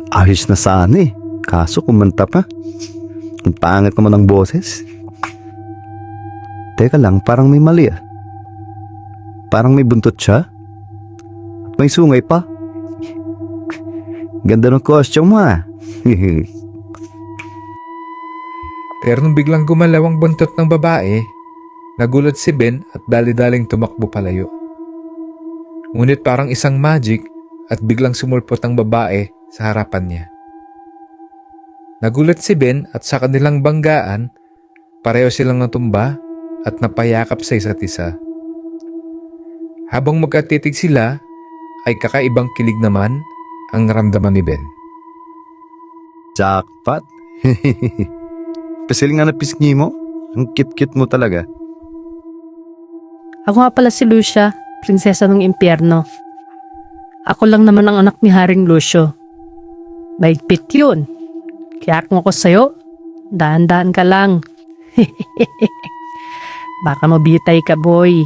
Ayos na sana eh. Kaso kumanta pa. Ang pangit naman ng boses. Teka lang, parang may mali ah. Parang may buntot siya. May sungay pa. Ganda ng costume mo ah. Pero nung biglang gumalaw ang buntot ng babae, nagulat si Ben at dali-daling tumakbo palayo. Ngunit parang isang magic at biglang sumulpot ang babae sa harapan niya. Nagulat si Ben at sa kanilang banggaan, pareho silang natumba at napayakap sa isa't isa. Habang magkatitig sila, ay kakaibang kilig naman ang naramdaman ni Ben. Jackpot. Pasil nga na pisngi mo. Ang cute-cute mo talaga. Ako nga pala si Lucia, prinsesa ng impyerno. Ako lang naman ang anak ni Haring Lucio. Mahigpit yun. Kaya kung ako sa'yo, dahan-dahan ka lang. Baka mabitay ka, boy.